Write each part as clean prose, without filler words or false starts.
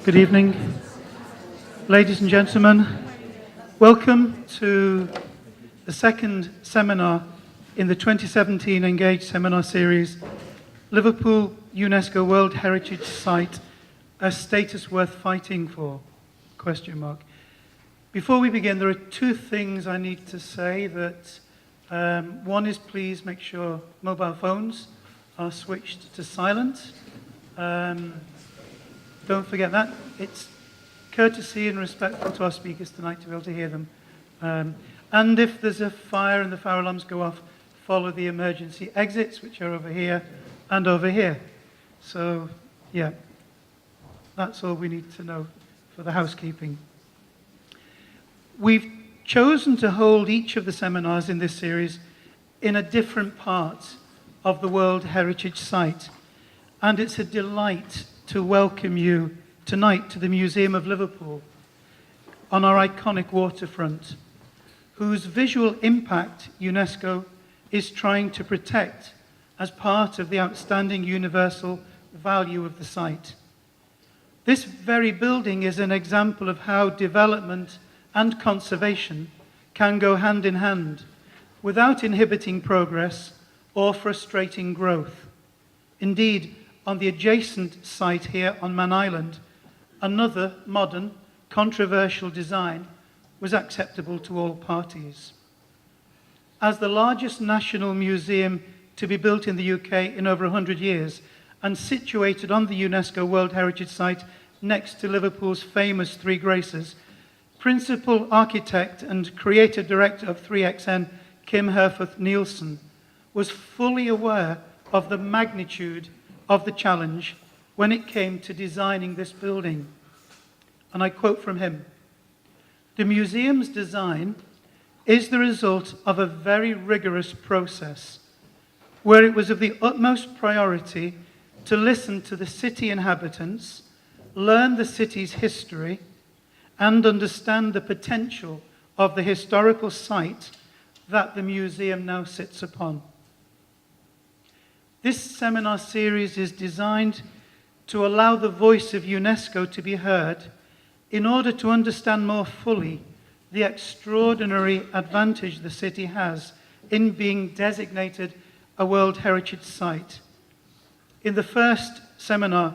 Good evening, ladies and gentlemen. Welcome to the second seminar in the 2017 Engage Seminar Series, Liverpool UNESCO World Heritage Site, a status worth fighting for? Before we begin, there are two things I need to say. One is, please make sure mobile phones are switched to silent. Don't forget that. It's courtesy and respectful to our speakers tonight to be able to hear them. And if there's a fire and the fire alarms go off, follow the emergency exits, which are over here and over here. So, yeah, that's all we need to know for the housekeeping. We've chosen to hold each of the seminars in this series in a different part of the World Heritage Site. And it's a delight to welcome you tonight to the Museum of Liverpool on our iconic waterfront, whose visual impact UNESCO is trying to protect as part of the outstanding universal value of the site. This very building is an example of how development and conservation can go hand in hand without inhibiting progress or frustrating growth. Indeed, on the adjacent site here on Man Island, another modern, controversial design was acceptable to all parties. As the largest national museum to be built in the UK in over 100 years and situated on the UNESCO World Heritage Site next to Liverpool's famous Three Graces, principal architect and creative director of 3XN, Kim Herforth Nielsen, was fully aware of the magnitude of the challenge when it came to designing this building. And I quote from him: "The museum's design is the result of a very rigorous process where it was of the utmost priority to listen to the city inhabitants, learn the city's history, and understand the potential of the historical site that the museum now sits upon." This seminar series is designed to allow the voice of UNESCO to be heard in order to understand more fully the extraordinary advantage the city has in being designated a World Heritage Site. In the first seminar,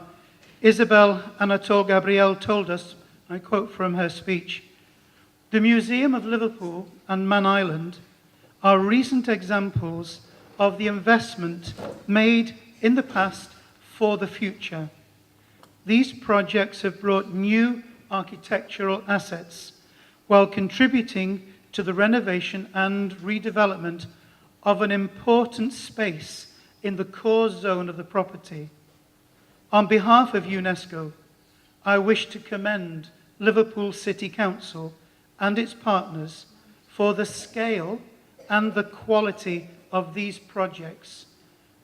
Isabel Anatole Gabriel told us, I quote from her speech, "The Museum of Liverpool and Man Island are recent examples of the investment made in the past for the future. These projects have brought new architectural assets while contributing to the renovation and redevelopment of an important space in the core zone of the property. On behalf of UNESCO, I wish to commend Liverpool City Council and its partners for the scale and the quality of these projects,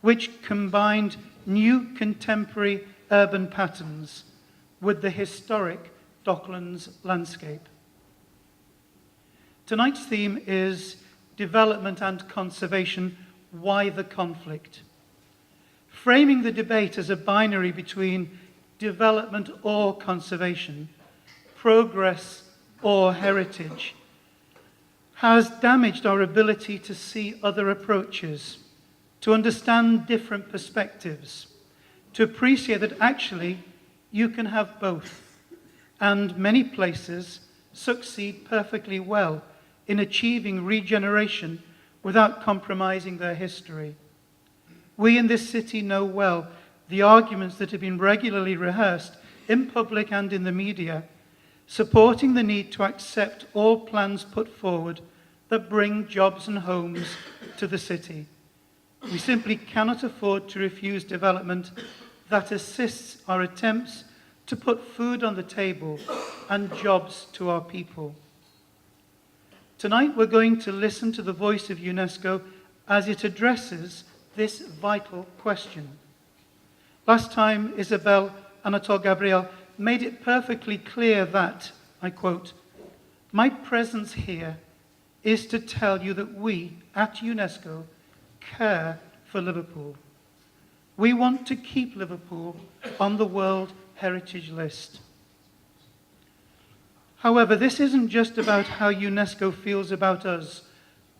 which combined new contemporary urban patterns with the historic Docklands landscape." Tonight's theme is development and conservation, why the conflict? Framing the debate as a binary between development or conservation, progress or heritage, has damaged our ability to see other approaches, to understand different perspectives, to appreciate that actually you can have both, and many places succeed perfectly well in achieving regeneration without compromising their history. We in this city know well the arguments that have been regularly rehearsed in public and in the media, supporting the need to accept all plans put forward that bring jobs and homes to the city. We simply cannot afford to refuse development that assists our attempts to put food on the table and jobs to our people. Tonight we're going to listen to the voice of UNESCO as it addresses this vital question. Last time, Isabel Anatole Gabriel made it perfectly clear that, I quote, "My presence here is to tell you that we, at UNESCO, care for Liverpool. We want to keep Liverpool on the World Heritage List. However, this isn't just about how UNESCO feels about us,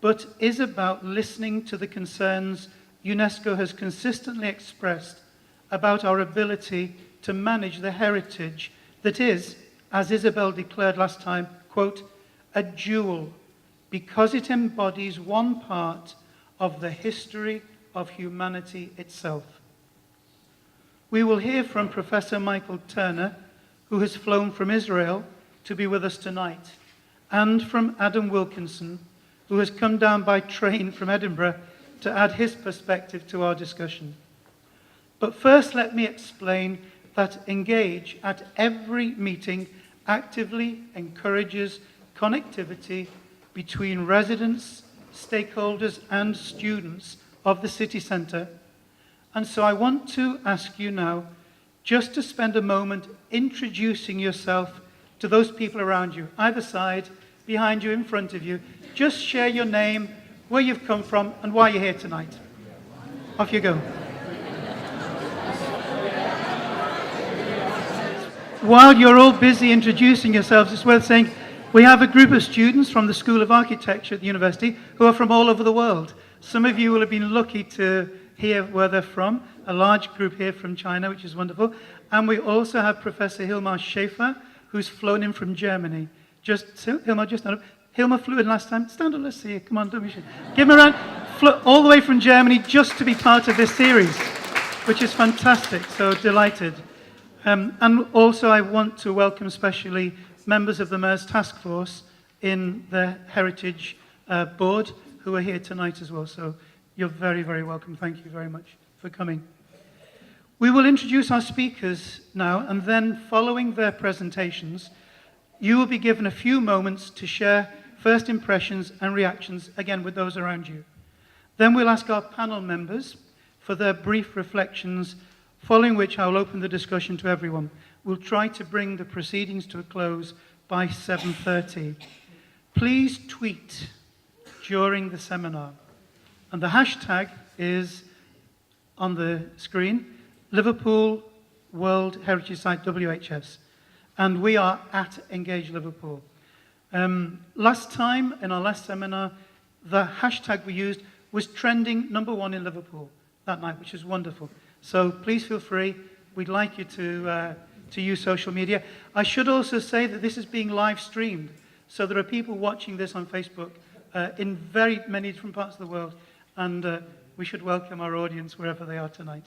but is about listening to the concerns UNESCO has consistently expressed about our ability to manage the heritage that is, as Isabel declared last time, quote, a jewel, because it embodies one part of the history of humanity itself. We will hear from Professor Michael Turner, who has flown from Israel to be with us tonight, and from Adam Wilkinson, who has come down by train from Edinburgh to add his perspective to our discussion. But first, let me explain that Engage at every meeting actively encourages connectivity between residents, stakeholders, and students of the city centre. And so I want to ask you now just to spend a moment introducing yourself to those people around you, either side, behind you, in front of you. Just share your name, where you've come from, and why you're here tonight. Off you go. While you're all busy introducing yourselves, it's worth saying we have a group of students from the School of Architecture at the university who are from all over the world. Some of you will have been lucky to hear where they're from, a large group here from China, which is wonderful. And we also have Professor Hilmar Schäfer, who's flown in from Germany. Hilmar, just stand up. Hilmar flew in last time. Stand up, let's see you. Come on, don't be shy. Give him a round. Flew all the way from Germany just to be part of this series, which is fantastic. So delighted. And also I want to welcome especially members of the Mayor's Task Force in the Heritage Board who are here tonight as well. So you're very, very welcome. Thank you very much for coming. We will introduce our speakers now, and then following their presentations, you will be given a few moments to share first impressions and reactions, again, with those around you. Then we'll ask our panel members for their brief reflections, following which I'll open the discussion to everyone. We'll try to bring the proceedings to a close by 7:30. Please tweet during the seminar. And the hashtag is on the screen, Liverpool World Heritage Site WHS. And we are at Engage Liverpool. Last time, in our last seminar, the hashtag we used was trending #1 in Liverpool that night, which is wonderful. So please feel free. We'd like you to use social media. I should also say that this is being live streamed. So there are people watching this on Facebook in very many different parts of the world. And we should welcome our audience wherever they are tonight.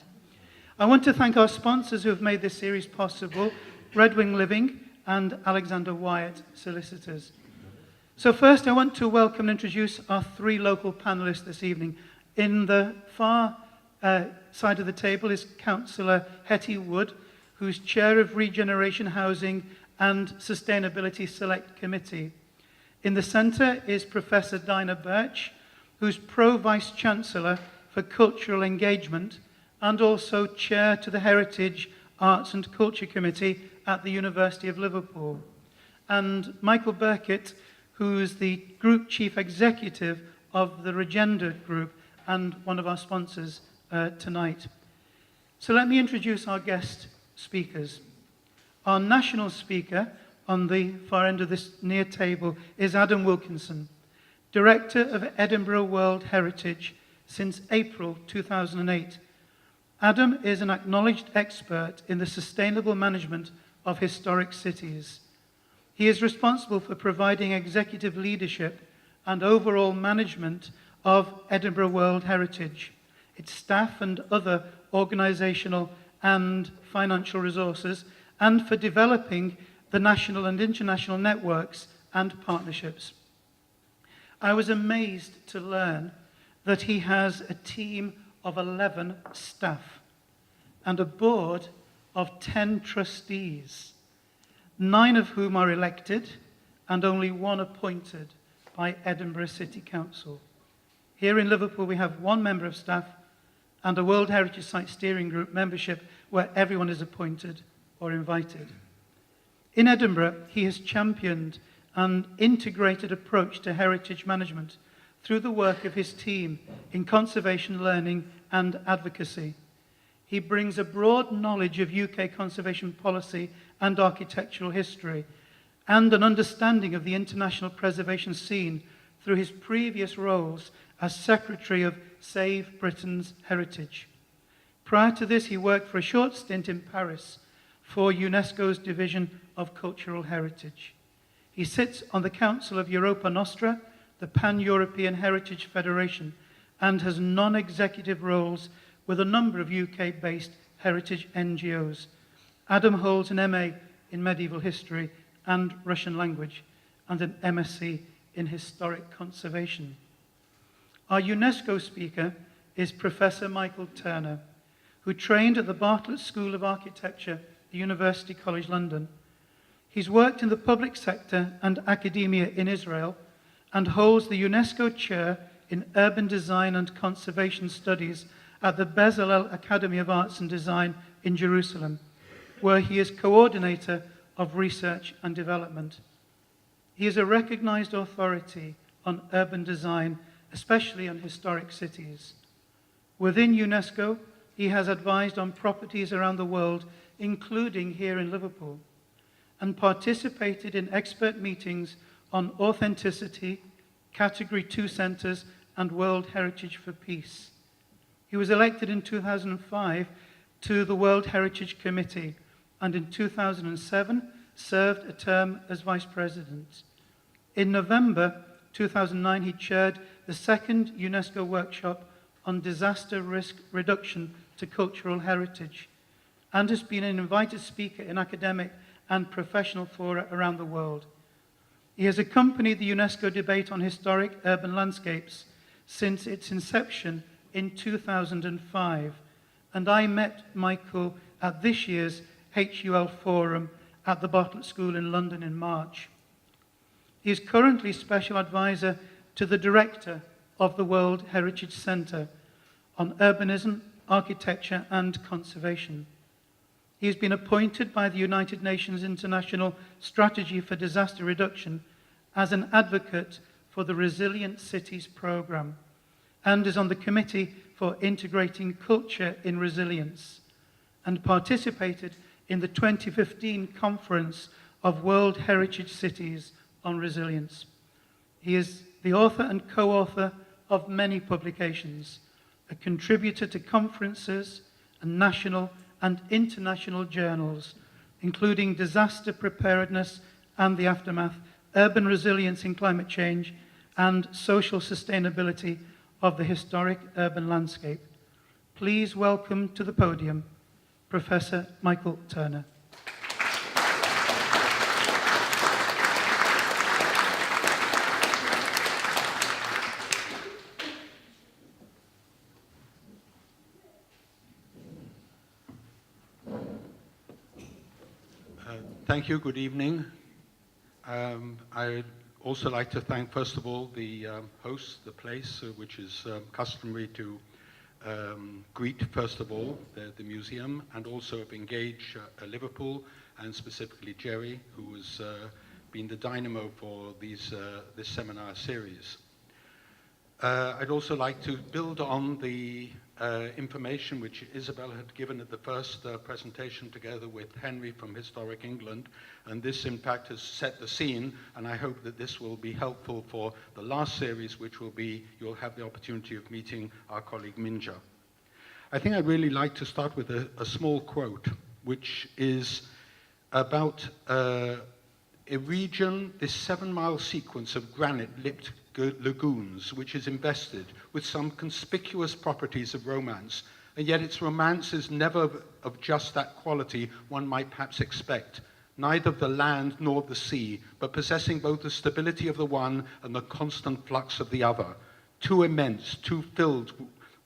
I want to thank our sponsors who have made this series possible, Red Wing Living and Alexander Wyatt Solicitors. So first I want to welcome and introduce our 3 local panellists this evening. In the far side of the table is Councillor Hetty Wood, who's Chair of Regeneration Housing and Sustainability Select Committee. In the centre is Professor Dinah Birch, who's Pro-Vice Chancellor for Cultural Engagement and also Chair to the Heritage, Arts and Culture Committee at the University of Liverpool. And Michael Burkett, who's the Group Chief Executive of the Regenda Group and one of our sponsors tonight. So let me introduce our guest speakers. Our national speaker on the far end of this near table is Adam Wilkinson, Director of Edinburgh World Heritage since April 2008. Adam is an acknowledged expert in the sustainable management of historic cities. He is responsible for providing executive leadership and overall management of Edinburgh World Heritage, its staff and other organisational and financial resources, and for developing the national and international networks and partnerships. I was amazed to learn that he has a team of 11 staff and a board of 10 trustees, 9 of whom are elected and only 1 appointed by Edinburgh City Council. Here in Liverpool we have 1 member of staff and a World Heritage Site Steering Group membership where everyone is appointed or invited. In Edinburgh, he has championed an integrated approach to heritage management through the work of his team in conservation learning and advocacy. He brings a broad knowledge of UK conservation policy and architectural history, and an understanding of the international preservation scene through his previous roles as Secretary of Save Britain's Heritage. Prior to this, he worked for a short stint in Paris for UNESCO's Division of Cultural Heritage. He sits on the Council of Europa Nostra, the Pan-European Heritage Federation, and has non-executive roles with a number of UK-based heritage NGOs. Adam holds an MA in Medieval History and Russian language, and an MSc in Historic Conservation. Our UNESCO speaker is Professor Michael Turner, who trained at the Bartlett School of Architecture at University College London. He's worked in the public sector and academia in Israel and holds the UNESCO Chair in Urban Design and Conservation Studies at the Bezalel Academy of Arts and Design in Jerusalem, where he is coordinator of research and development. He is a recognized authority on urban design, especially on historic cities. Within UNESCO, he has advised on properties around the world, including here in Liverpool, and participated in expert meetings on authenticity, Category 2 centres, and World Heritage for Peace. He was elected in 2005 to the World Heritage Committee, and in 2007 served a term as Vice President. In November 2009, he chaired the second UNESCO workshop on disaster risk reduction to cultural heritage, and has been an invited speaker in academic and professional fora around the world. He has accompanied the UNESCO debate on historic urban landscapes since its inception in 2005, and I met Michael at this year's HUL Forum at the Bartlett School in London in March. He is currently Special Advisor to the Director of the World Heritage Centre on Urbanism, Architecture and Conservation. He has been appointed by the United Nations International Strategy for Disaster Reduction as an advocate for the Resilient Cities programme, and is on the Committee for Integrating Culture in Resilience, and participated in the 2015 Conference of World Heritage Cities on Resilience. He is the author and co-author of many publications, a contributor to conferences and national and international journals, including Disaster Preparedness and the Aftermath, Urban Resilience in Climate Change, and Social Sustainability of the Historic Urban Landscape. Please welcome to the podium Professor Michael Turner. Thank you. Good evening. I'd also like to thank, first of all, the host, the place, which is customary to greet, first of all, the museum, and also of Engage Liverpool, and specifically Jerry, who has been the dynamo for this seminar series. I'd also like to build on the information which Isabel had given at the first presentation together with Henry from Historic England, and this in fact has set the scene, and I hope that this will be helpful for the last series, which will be, you'll have the opportunity of meeting our colleague Minja. I think I'd really like to start with a small quote, which is about a region, this 7-mile sequence of granite-lipped lagoons, which is invested with some conspicuous properties of romance, and yet its romance is never of just that quality one might perhaps expect, neither of the land nor the sea, but possessing both the stability of the one and the constant flux of the other, too immense, too filled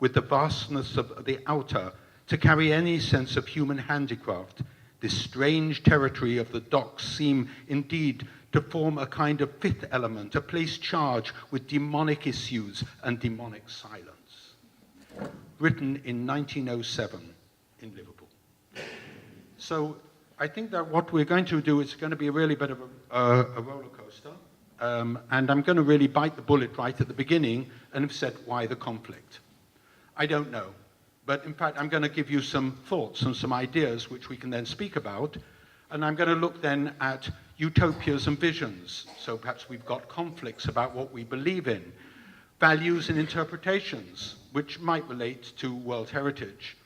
with the vastness of the outer to carry any sense of human handicraft. This strange territory of the docks seem indeed to form a kind of fifth element, a place charged with demonic issues and demonic silence. Written in 1907 in Liverpool. So I think that what we're going to do is going to be a really bit of a roller coaster. And I'm going to really bite the bullet right at the beginning and have said, why the conflict? I don't know. But in fact, I'm going to give you some thoughts and some ideas which we can then speak about. And I'm going to look then at utopias and visions. So perhaps we've got conflicts about what we believe in, values and interpretations, which might relate to World Heritage.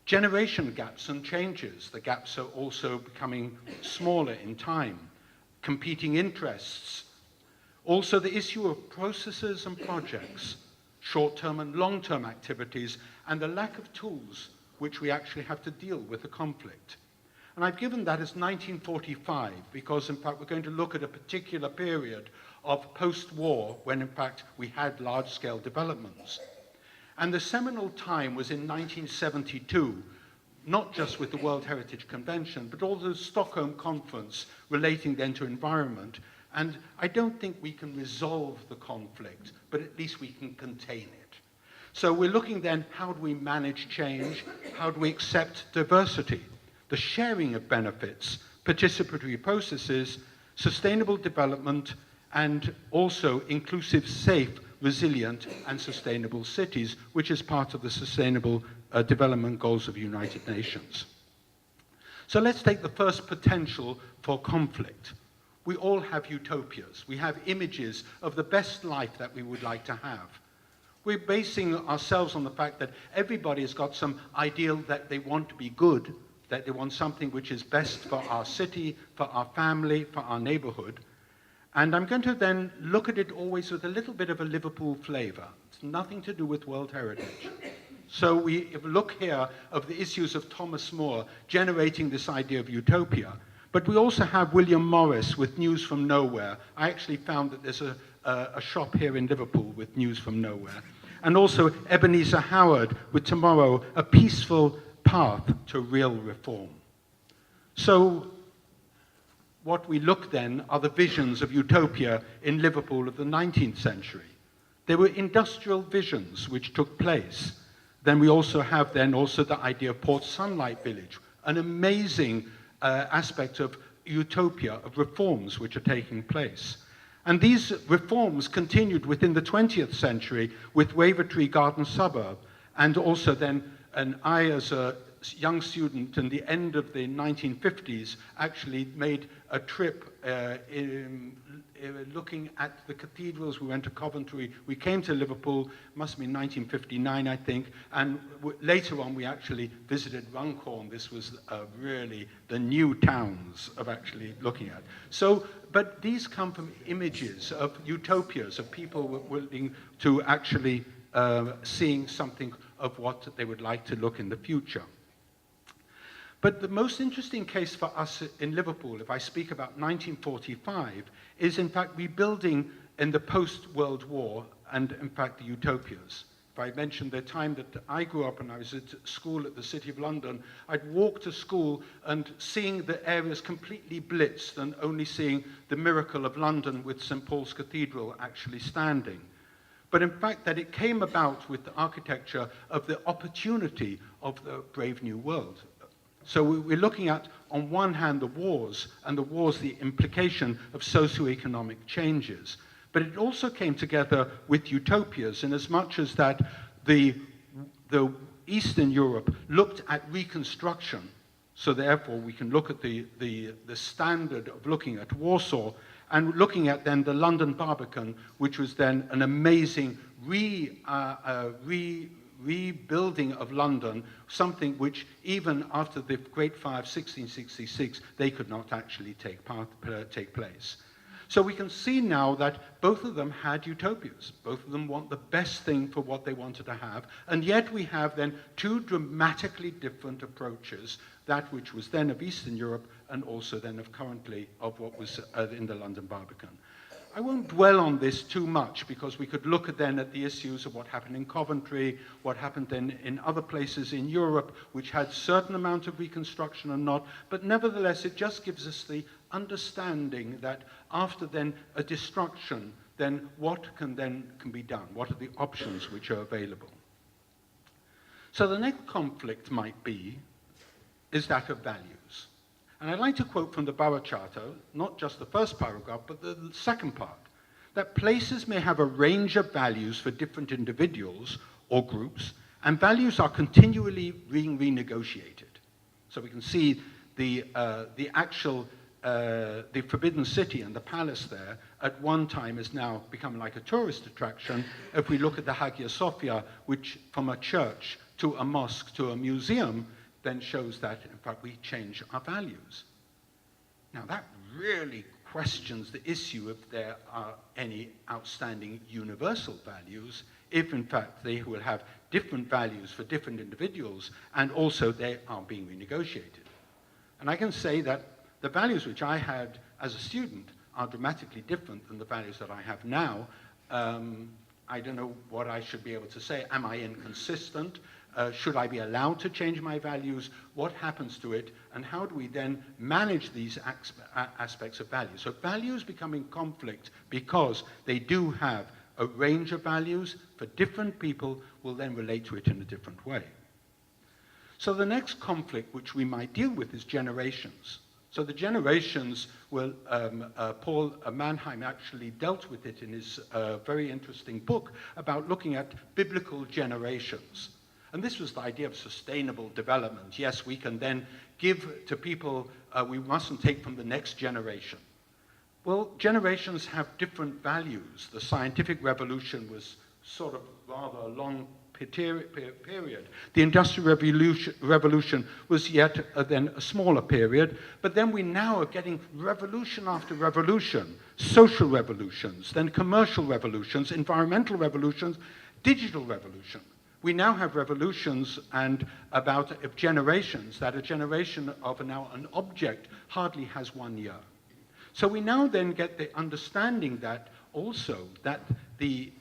Generation gaps and changes. The gaps are also becoming smaller in time. Competing interests. Also the issue of processes and projects, short-term and long-term activities, and the lack of tools which we actually have to deal with the conflict. And I've given that as 1945 because in fact we're going to look at a particular period of post-war when in fact we had large-scale developments. And the seminal time was in 1972, not just with the World Heritage Convention, but also the Stockholm Conference relating then to environment. And I don't think we can resolve the conflict, but at least we can contain it. So we're looking then, how do we manage change? How do we accept diversity? The sharing of benefits, participatory processes, sustainable development, and also inclusive, safe, resilient, and sustainable cities, which is part of the Sustainable Development Goals of the United Nations. So let's take the first potential for conflict. We all have utopias. We have images of the best life that we would like to have. We're basing ourselves on the fact that everybody has got some ideal that they want to be good, that they want something which is best for our city, for our family, for our neighborhood. And I'm going to then look at it always with a little bit of a Liverpool flavor. It's nothing to do with World Heritage. So we look here of the issues of Thomas More generating this idea of utopia. But we also have William Morris with News from Nowhere. I actually found that there's a shop here in Liverpool with News from Nowhere. And also Ebenezer Howard with Tomorrow, a peaceful path to real reform. So what we look then are the visions of utopia in Liverpool of the 19th century. There were industrial visions which took place. Then we also have then also the idea of Port Sunlight Village, an amazing aspect of utopia, of reforms which are taking place. And these reforms continued within the 20th century with Wavertree Garden Suburb, and also then, and I as a young student in the end of the 1950s actually made a trip looking at the cathedrals. We went to Coventry, we came to Liverpool, must have been 1959 I think, and later on we actually visited Runcorn. This was really the new towns of actually looking at. So, but these come from images of utopias, of people willing to actually seeing something of what they would like to look in the future. But the most interesting case for us in Liverpool, if I speak about 1945, is in fact rebuilding in the post-World War and in fact the utopias. If I mentioned the time that I grew up and I was at school at the City of London, I'd walk to school and seeing the areas completely blitzed and only seeing the miracle of London with St. Paul's Cathedral actually standing. But in fact that it came about with the architecture of the opportunity of the Brave New World. So we're looking at, on one hand, the wars, and the wars, the implication of socioeconomic changes. But it also came together with utopias in as much as that the Eastern Europe looked at Reconstruction. So therefore, we can look at the standard of looking at Warsaw and looking at then the London Barbican, which was then an amazing rebuilding of London, something which even after the Great Fire of 1666, they could not actually take place. So we can see now that both of them had utopias. Both of them want the best thing for what they wanted to have, and yet we have then two dramatically different approaches, that which was then of Eastern Europe and also then of currently of what was in the London Barbican. I won't dwell on this too much because we could look then at the issues of what happened in Coventry, what happened then in other places in Europe which had certain amount of reconstruction and not, but nevertheless it just gives us the understanding that after then a destruction, then what can be done? What are the options which are available? So the next conflict might be is that of values. And I'd like to quote from the Borough Charter, not just the first paragraph, but the second part, that places may have a range of values for different individuals or groups, and values are continually being renegotiated. So we can see the actual the Forbidden City and the palace there at one time has now become like a tourist attraction. If we look at the Hagia Sophia, which from a church to a mosque to a museum, then shows that, in fact, we change our values. Now, that really questions the issue if there are any outstanding universal values, if, in fact, they will have different values for different individuals, and also they are being renegotiated. And I can say that the values which I had as a student are dramatically different than the values that I have now. I don't know what I should be able to say. Am I inconsistent? Should I be allowed to change my values? What happens to it? And how do we then manage these aspects of value? So values become in conflict because they do have a range of values for different people will then relate to it in a different way. So the next conflict which we might deal with is generations. So the generations will, Paul Mannheim actually dealt with it in his very interesting book about looking at biblical generations. And this was the idea of sustainable development. Yes, we can then give to people, we mustn't take from the next generation. Well, generations have different values. The scientific revolution was sort of rather a long period. The Industrial Revolution was yet then a smaller period, but then we now are getting revolution after revolution, social revolutions, then commercial revolutions, environmental revolutions, digital revolution. We now have revolutions and about generations, that a generation of now an object hardly has 1 year. So we now then get the understanding that also that the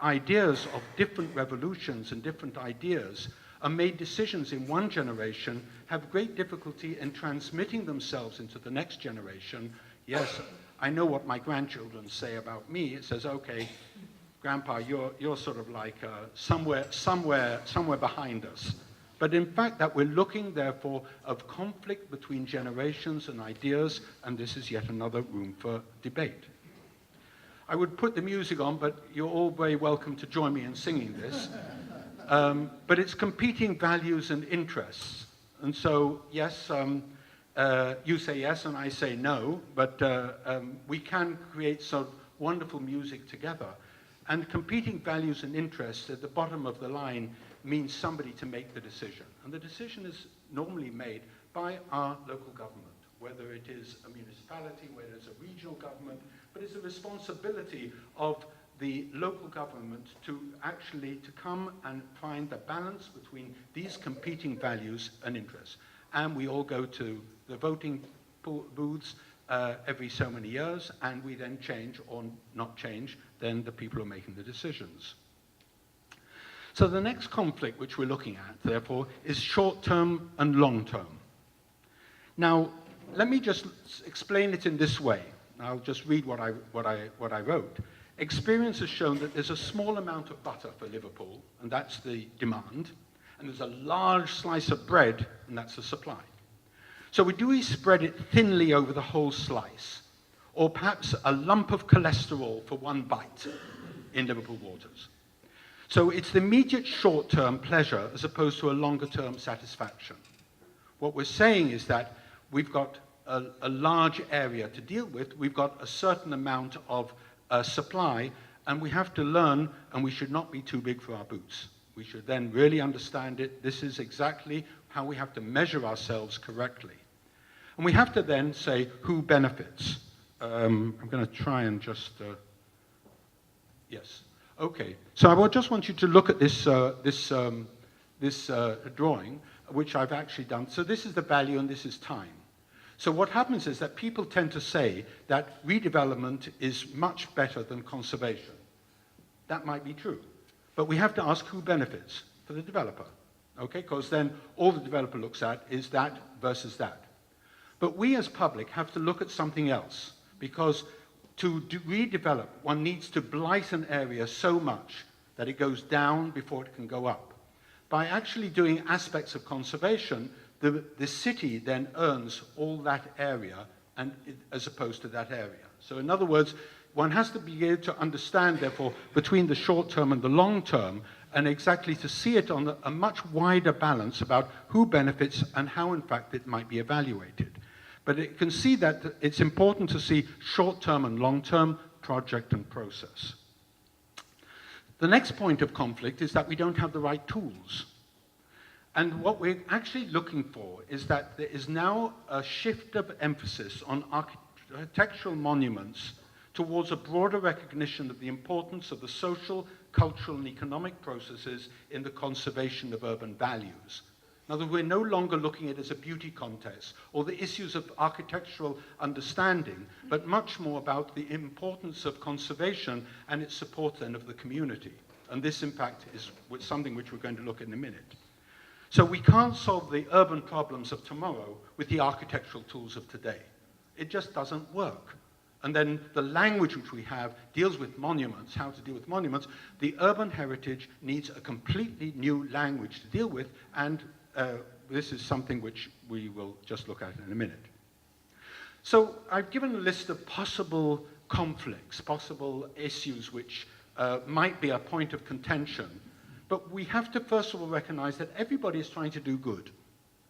ideas of different revolutions and different ideas are made decisions in one generation, have great difficulty in transmitting themselves into the next generation. Yes, I know what my grandchildren say about me. It says, okay, Grandpa, you're sort of like somewhere behind us. But in fact, that we're looking, therefore, of conflict between generations and ideas, and this is yet another room for debate. I would put the music on, but you're all very welcome to join me in singing this. But it's competing values and interests. And so, yes, you say yes and I say no, but we can create some wonderful music together. And competing values and interests at the bottom of the line means somebody to make the decision. And the decision is normally made by our local government, whether it is a municipality, whether it's a regional government, but it's a responsibility of the local government to actually to come and find the balance between these competing values and interests. And we all go to the voting booths every so many years, and we then change or not change, then the people who are making the decisions. So the next conflict which we're looking at, therefore, is short-term and long-term. Now, let me just explain it in this way. I'll just read what I wrote. Experience has shown that there's a small amount of butter for Liverpool, and that's the demand, and there's a large slice of bread, and that's the supply. So do we spread it thinly over the whole slice, or perhaps a lump of cholesterol for one bite in Liverpool waters? So it's the immediate short-term pleasure as opposed to a longer-term satisfaction. What we're saying is that we've got a large area to deal with, we've got a certain amount of supply, and we have to learn, and we should not be too big for our boots. We should then really understand it. This is exactly how we have to measure ourselves correctly. And we have to then say who benefits. I'm going to try and just, yes. Okay, so I just want you to look at this, this drawing, which I've actually done. So this is the value and this is time. So what happens is that people tend to say that redevelopment is much better than conservation. That might be true. But we have to ask who benefits for the developer. Okay, because then all the developer looks at is that versus that. But we as public have to look at something else, because to redevelop, one needs to blight an area so much that it goes down before it can go up. By actually doing aspects of conservation, the city then earns all that area and as opposed to that area. So in other words, one has to be able to understand, therefore, between the short term and the long term, and exactly to see it on a much wider balance about who benefits and how, in fact, it might be evaluated. But you can see that it's important to see short-term and long-term project and process. The next point of conflict is that we don't have the right tools. And what we're actually looking for is that there is now a shift of emphasis on architectural monuments towards a broader recognition of the importance of the social, cultural, and economic processes in the conservation of urban values. In other words, we're no longer looking at it as a beauty contest or the issues of architectural understanding, but much more about the importance of conservation and its support then of the community. And this, in fact, is something which we're going to look at in a minute. So we can't solve the urban problems of tomorrow with the architectural tools of today. It just doesn't work. And then the language which we have deals with monuments, how to deal with monuments. The urban heritage needs a completely new language to deal with, and this is something which we will just look at in a minute. So I've given a list of possible conflicts, possible issues which might be a point of contention. But we have to first of all recognize that everybody is trying to do good.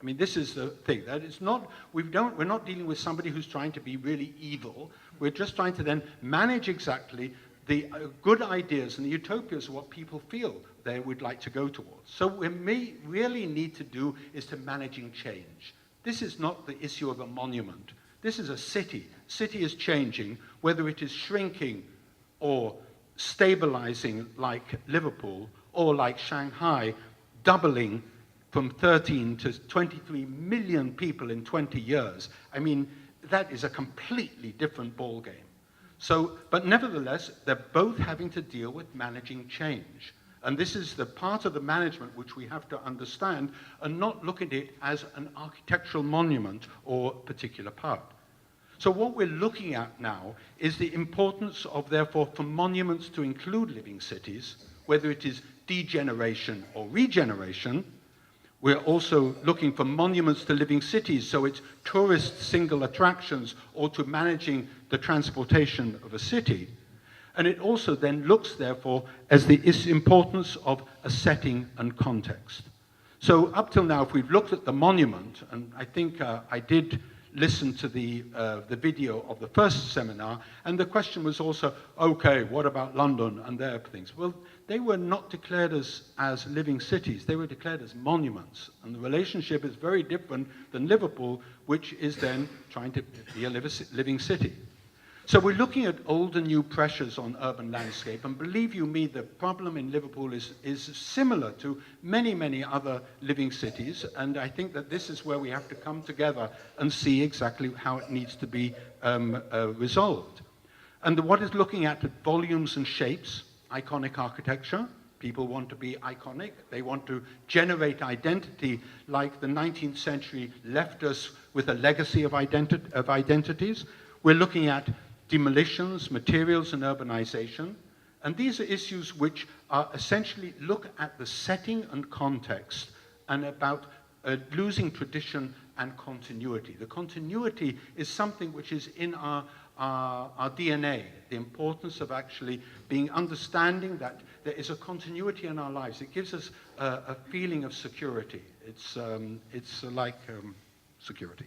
I mean, this is the thing. That it's not, we're not dealing with somebody who's trying to be really evil. We're just trying to then manage exactly the good ideas and the utopias of what people feel they would like to go towards. So what we really need to do is to managing change. This is not the issue of a monument. This is a city. City is changing, whether it is shrinking or stabilizing like Liverpool, or like Shanghai, doubling from 13 to 23 million people in 20 years. I mean, that is a completely different ballgame. So, but nevertheless, they're both having to deal with managing change. And this is the part of the management which we have to understand and not look at it as an architectural monument or particular part. So what we're looking at now is the importance of, therefore, for monuments to include living cities, whether it is degeneration or regeneration. We're also looking for monuments to living cities, so it's tourist single attractions or to managing the transportation of a city. And it also then looks, therefore, as the importance of a setting and context. So up till now, if we've looked at the monument, and I think I did listen to the video of the first seminar, and the question was also, okay, what about London and their things? Well, they were not declared as living cities. They were declared as monuments. And the relationship is very different than Liverpool, which is then trying to be a living city. So we're looking at old and new pressures on urban landscape, and believe you me, the problem in Liverpool is similar to many, many other living cities, and I think that this is where we have to come together and see exactly how it needs to be resolved. And what is looking at volumes and shapes, iconic architecture. People want to be iconic. They want to generate identity like the 19th century left us with a legacy of identities. We're looking at demolitions, materials, and urbanization. And these are issues which are essentially look at the setting and context and about losing tradition and continuity. The continuity is something which is in our DNA, the importance of actually understanding that there is a continuity in our lives. It gives us a feeling of security. It's like security.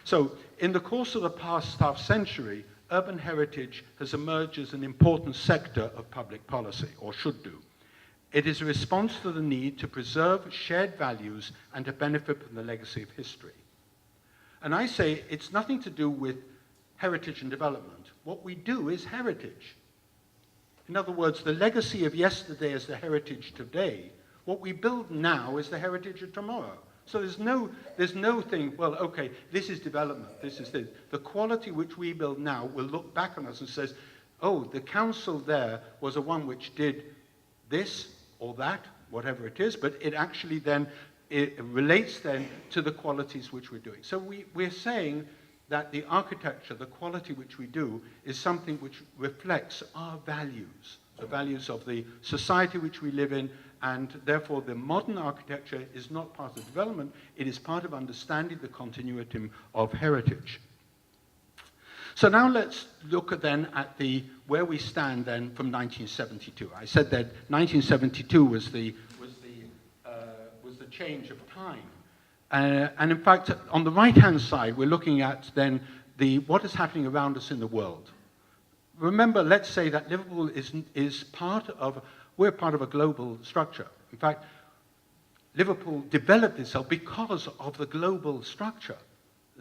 So in the course of the past half century, urban heritage has emerged as an important sector of public policy, or should do. It is a response to the need to preserve shared values and to benefit from the legacy of history. And I say it's nothing to do with heritage and development. What we do is heritage. In other words, the legacy of yesterday is the heritage today. What we build now is the heritage of tomorrow. So there's no thing, well, okay, this is development, this is this. The quality which we build now will look back on us and says, oh, the council there was the one which did this or that, whatever it is, but it actually then, it relates then to the qualities which we're doing. So we're saying that the architecture, the quality which we do, is something which reflects our values, the values of the society which we live in, and therefore the modern architecture is not part of development, it is part of understanding the continuity of heritage. So now let's look then at where we stand then from 1972. I said that 1972 was the change of time. And in fact, on the right-hand side, we're looking at then what is happening around us in the world. Remember, let's say that Liverpool we're part of a global structure. In fact, Liverpool developed itself because of the global structure.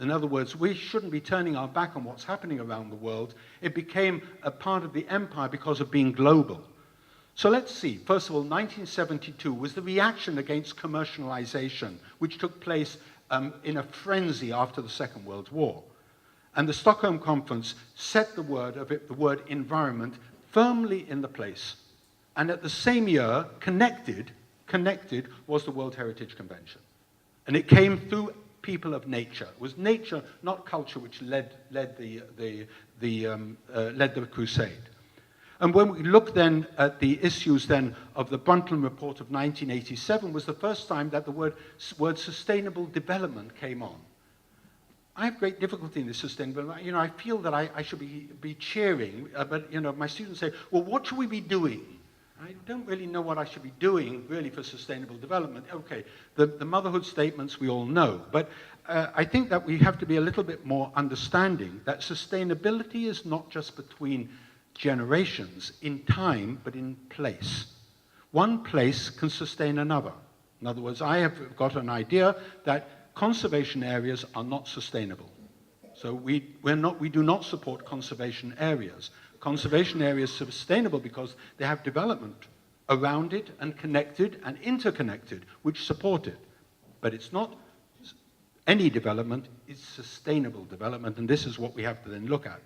In other words, we shouldn't be turning our back on what's happening around the world. It became a part of the empire because of being global. So let's see. First of all, 1972 was the reaction against commercialization, which took place in a frenzy after the Second World War. And the Stockholm Conference set the word environment firmly in the place. And at the same year, connected was the World Heritage Convention. And it came through people of nature. It was nature, not culture, which led the crusade. And when we look then at the issues then of the Brundtland Report of 1987, was the first time that the word sustainable development came on. I have great difficulty in this sustainable. I feel that I should be cheering, but my students say, well, what should we be doing? I don't really know what I should be doing, really, for sustainable development. Okay, the motherhood statements we all know, but I think that we have to be a little bit more understanding that sustainability is not just between generations in time, but in place. One place can sustain another. In other words, I have got an idea that conservation areas are not sustainable. So we do not support conservation areas. Conservation areas are sustainable because they have development around it and connected and interconnected, which support it. But it's not any development, it's sustainable development, and this is what we have to then look at.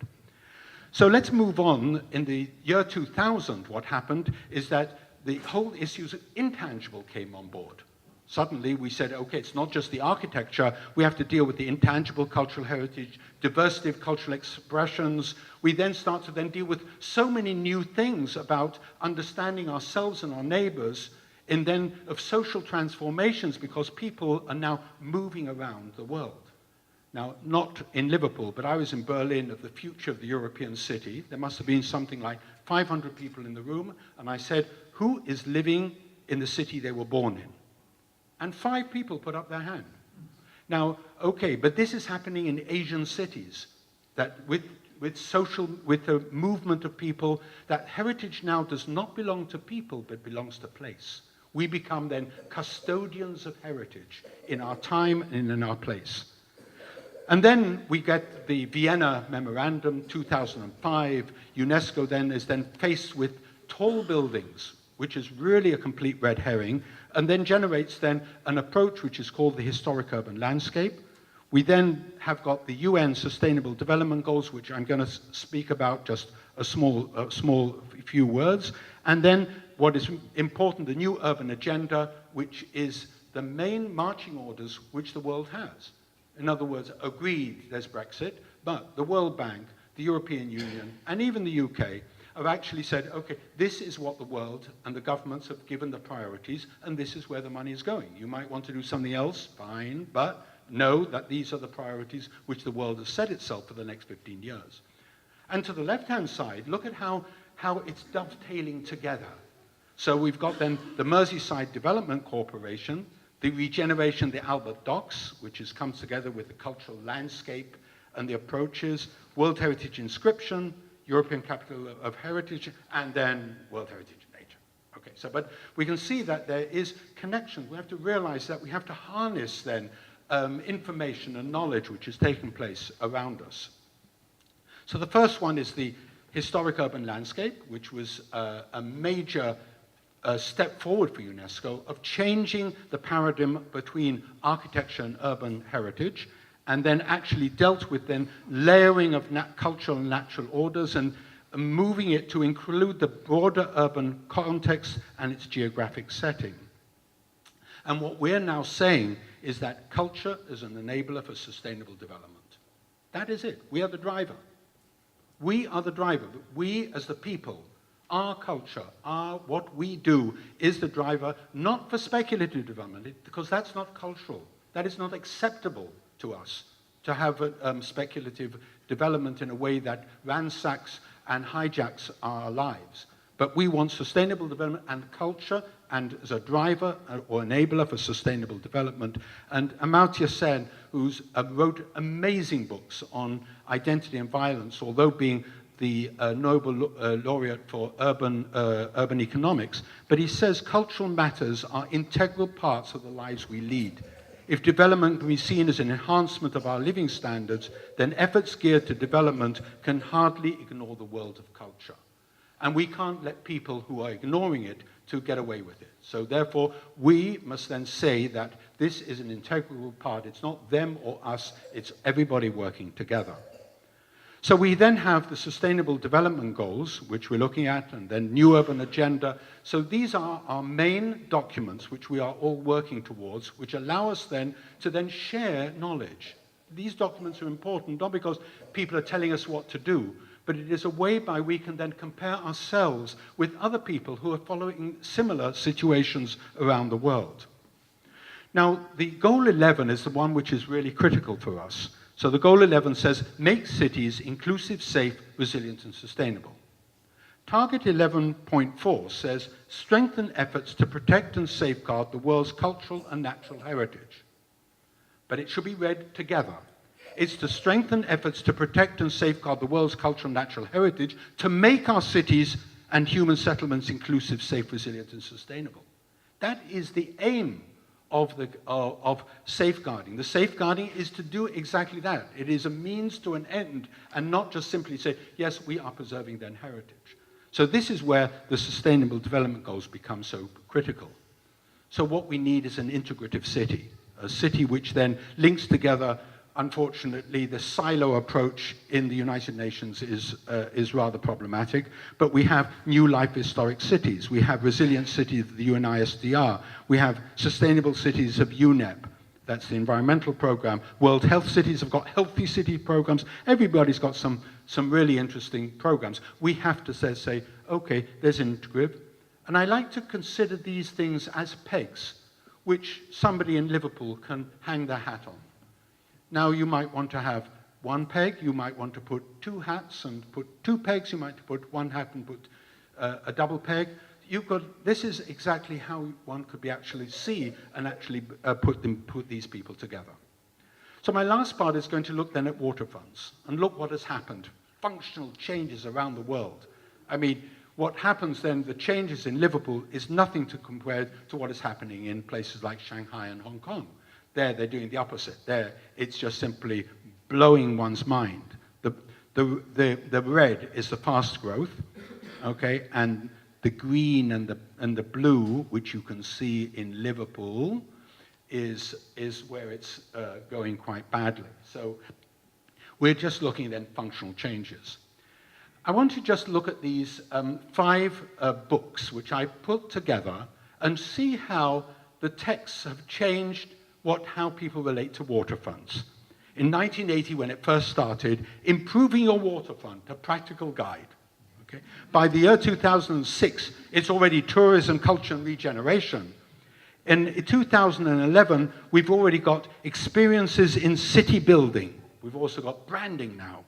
So let's move on. In the year 2000, what happened is that the whole issues of intangible came on board. Suddenly we said, okay, it's not just the architecture, we have to deal with the intangible cultural heritage, diversity of cultural expressions. We then start to then deal with so many new things about understanding ourselves and our neighbors, and then of social transformations because people are now moving around the world. Now, not in Liverpool, but I was in Berlin of the future of the European city. There must have been something like 500 people in the room, and I said, who is living in the city they were born in? And 5 people put up their hand. Now, okay, but this is happening in Asian cities, that with the movement of people, that heritage now does not belong to people, but belongs to place. We become then custodians of heritage in our time and in our place. And then we get the Vienna Memorandum, 2005. UNESCO then is then faced with tall buildings, which is really a complete red herring, and then generates then an approach which is called the historic urban landscape. We then have got the UN Sustainable Development Goals, which I'm going to speak about just a small few words. And then what is important, the new urban agenda, which is the main marching orders which the world has. In other words, agreed there's Brexit, but the World Bank, the European Union, and even the UK have actually said, okay, this is what the world and the governments have given the priorities, and this is where the money is going. You might want to do something else, fine, but know that these are the priorities which the world has set itself for the next 15 years. And to the left-hand side, look at how it's dovetailing together. So we've got then the Merseyside Development Corporation, the regeneration, the Albert Docks, which comes together with the cultural landscape and the approaches, World Heritage Inscription, European Capital of Heritage, and then World Heritage Nature. Okay, so but we can see that there is connection. We have to realize that we have to harness then information and knowledge which is taking place around us. So the first one is the historic urban landscape, which was a major step forward for UNESCO of changing the paradigm between architecture and urban heritage, and then actually dealt with then layering of cultural and natural orders and moving it to include the broader urban context and its geographic setting. And what we're now saying is that culture is an enabler for sustainable development. That is it. We are the driver. We are the driver. We as the people, our culture, what we do is the driver, not for speculative development, because that's not cultural. That is not acceptable to us, to have speculative development in a way that ransacks and hijacks our lives. But we want sustainable development and culture and as a driver or enabler for sustainable development. And Amartya Sen, who's wrote amazing books on identity and violence, although being the Nobel laureate for urban economics, but he says cultural matters are integral parts of the lives we lead. If development can be seen as an enhancement of our living standards, then efforts geared to development can hardly ignore the world of culture. And we can't let people who are ignoring it to get away with it. So therefore, we must then say that this is an integral part. It's not them or us, it's everybody working together. So we then have the Sustainable Development Goals, which we're looking at, and then New Urban Agenda. So these are our main documents, which we are all working towards, which allow us then to then share knowledge. These documents are important, not because people are telling us what to do, but it is a way by we can then compare ourselves with other people who are following similar situations around the world. Now, the Goal 11 is the one which is really critical for us. So the Goal 11 says, make cities inclusive, safe, resilient, and sustainable. Target 11.4 says, strengthen efforts to protect and safeguard the world's cultural and natural heritage. But it should be read together. It's to strengthen efforts to protect and safeguard the world's cultural and natural heritage, to make our cities and human settlements inclusive, safe, resilient, and sustainable. That is the aim of safeguarding. The safeguarding is to do exactly that. It is a means to an end, and not just simply say, yes, we are preserving their heritage. So this is where the Sustainable Development Goals become so critical. So what we need is an integrative city, a city which then links together. Unfortunately, the silo approach in the United Nations is rather problematic, but we have new life historic cities. We have resilient cities of the UNISDR. We have sustainable cities of UNEP. That's the environmental program. World Health Cities have got healthy city programs. Everybody's got some really interesting programs. We have to say, okay, there's integrative. And I like to consider these things as pegs, which somebody in Liverpool can hang their hat on. Now, you might want to have one peg, you might want to put two hats and put two pegs, you might put one hat and put a double peg. This is exactly how one could be actually see and actually put these people together. So my last part is going to look then at waterfronts and look what has happened, functional changes around the world. I mean, what happens then, the changes in Liverpool is nothing to compare to what is happening in places like Shanghai and Hong Kong. There, they're doing the opposite. There, it's just simply blowing one's mind. The red is the fast growth, okay, and the green and the blue, which you can see in Liverpool, is where it's going quite badly. So we're just looking at functional changes. I want to just look at these 5 books which I put together and see how the texts have changed how people relate to waterfronts. In 1980, when it first started, Improving Your Waterfront, a practical guide. Okay? By the year 2006, it's already Tourism, Culture and Regeneration. In 2011, we've already got Experiences in City Building. We've also got branding now.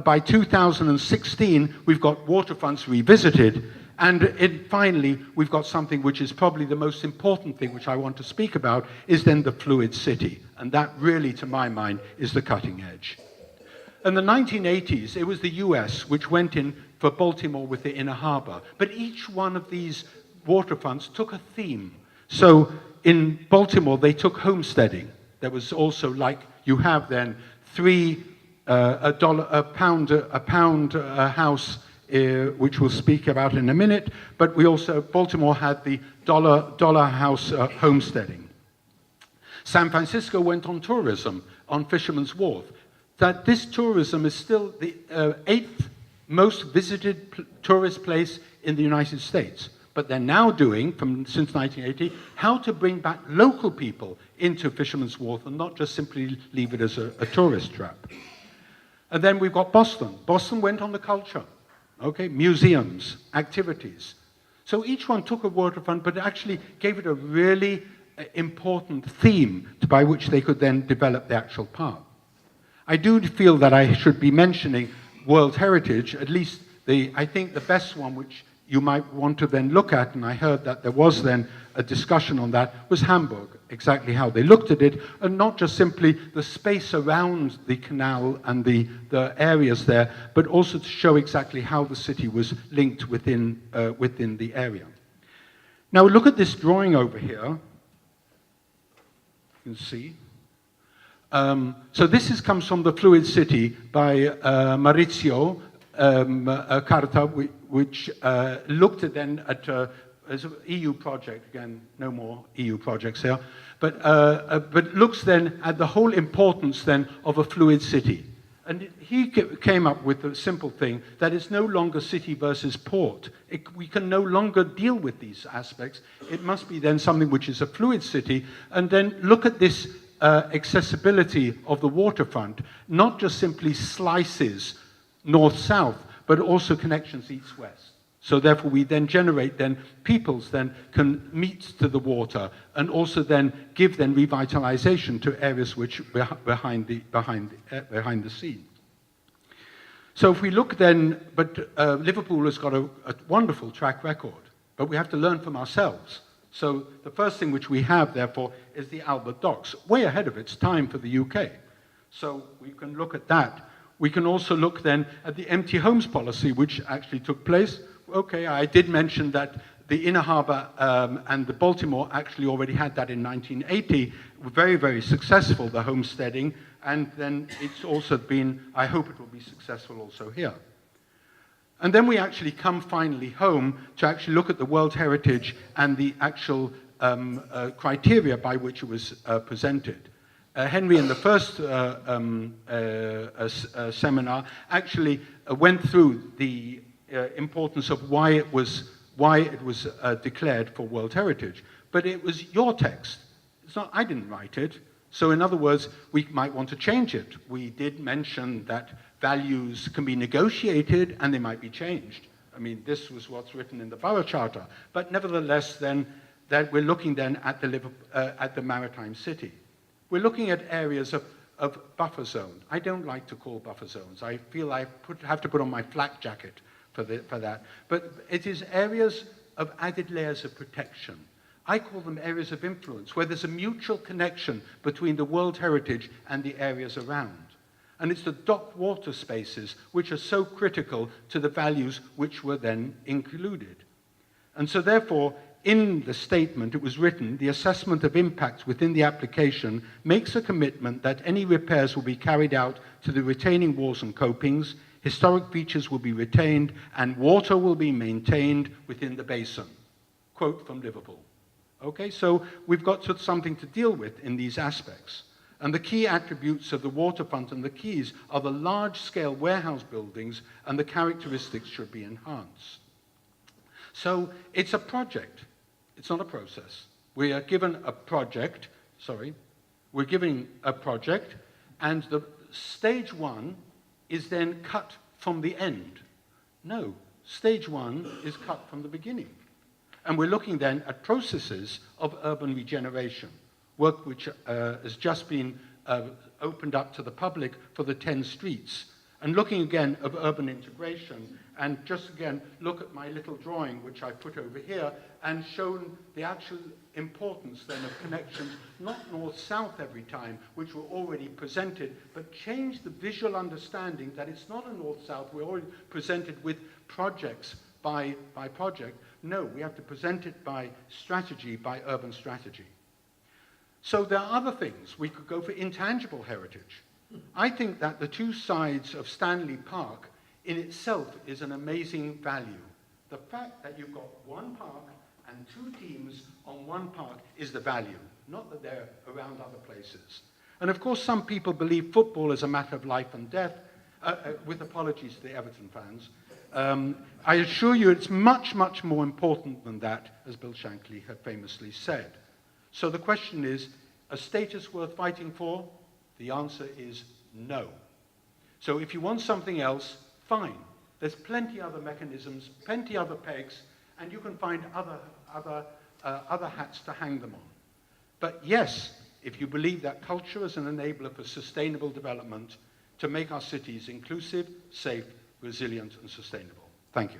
By 2016, we've got Waterfronts Revisited. And finally, we've got something which is probably the most important thing which I want to speak about, is then the fluid city. And that really, to my mind, is the cutting edge. In the 1980s, it was the US which went in for Baltimore with the Inner Harbor. But each one of these waterfronts took a theme. So in Baltimore, they took homesteading. There was also, like you have then, a pound house, which we'll speak about in a minute, but we also, Baltimore had the dollar house homesteading. San Francisco went on tourism on Fisherman's Wharf. That this tourism is still the 8th most visited tourist place in the United States. But they're now doing, since 1980, how to bring back local people into Fisherman's Wharf and not just simply leave it as a tourist trap. And then we've got Boston. Boston went on the culture. Okay, museums, activities. So each one took a waterfront, but actually gave it a really important theme by which they could then develop the actual part. I do feel that I should be mentioning World Heritage, at least I think the best one, which you might want to then look at, and I heard that there was then a discussion on that, was Hamburg, exactly how they looked at it, and not just simply the space around the canal and the areas there, but also to show exactly how the city was linked within the area. Now look at this drawing over here. You can see. So this comes from The Fluid City by Maurizio Carta, which looked at then at as an EU project, again, no more EU projects here, but looks then at the whole importance then of a fluid city. And he came up with the simple thing that it's no longer city versus port. We can no longer deal with these aspects. It must be then something which is a fluid city, and then look at this accessibility of the waterfront, not just simply slices north-south, but also connections east-west. So therefore we then generate then peoples then can meet to the water and also then give then revitalization to areas which behind the scene. So if we look then, but Liverpool has got a wonderful track record, but we have to learn from ourselves. So the first thing which we have therefore is the Albert Docks, way ahead of its time for the UK. So we can look at that. We can also look then at the empty homes policy, which actually took place. Okay, I did mention that the Inner Harbour and the Baltimore actually already had that in 1980. Very, very successful, the homesteading. And then it's also been, I hope it will be successful also here. And then we actually come finally home to actually look at the World Heritage and the actual criteria by which it was presented. Henry in the first seminar actually went through the importance of why it was declared for World Heritage. But it was your text. It's not, I didn't write it. So in other words, we might want to change it. We did mention that values can be negotiated and they might be changed. I mean, this was what's written in the Borough Charter. But nevertheless, then, that we're looking then at the maritime city. We're looking at areas of buffer zone. I don't like to call buffer zones. I feel I have to put on my flak jacket for that. But it is areas of added layers of protection. I call them areas of influence, where there's a mutual connection between the World Heritage and the areas around. And it's the dock water spaces which are so critical to the values which were then included. And so therefore, in the statement, it was written, the assessment of impacts within the application makes a commitment that any repairs will be carried out to the retaining walls and copings, historic features will be retained, and water will be maintained within the basin. Quote from Liverpool. Okay, so we've got something to deal with in these aspects. And the key attributes of the waterfront and the quays are the large-scale warehouse buildings, and the characteristics should be enhanced. So it's a project. It's not a process. We are given a project, we're giving a project, and the stage one is then cut from the end. No, stage one is cut from the beginning. And we're looking then at processes of urban regeneration, work which has just been opened up to the public for the 10 streets. And looking again of urban integration, and just again look at my little drawing which I put over here, and shown the actual importance then of connections, not north-south every time, which were already presented, but change the visual understanding that it's not a north-south, we're already presented with projects by project. No, we have to present it by strategy, by urban strategy. So there are other things. We could go for intangible heritage. I think that the two sides of Stanley Park in itself is an amazing value. The fact that you've got one park and two teams on one park is the value, not that they're around other places. And of course, some people believe football is a matter of life and death, with apologies to the Everton fans. I assure you it's much, much more important than that, as Bill Shankly had famously said. So the question is, a status worth fighting for? The answer is no. So if you want something else, fine. There's plenty other mechanisms, plenty other pegs, and you can find other hats to hang them on. But yes, if you believe that culture is an enabler for sustainable development to make our cities inclusive, safe, resilient, and sustainable. Thank you.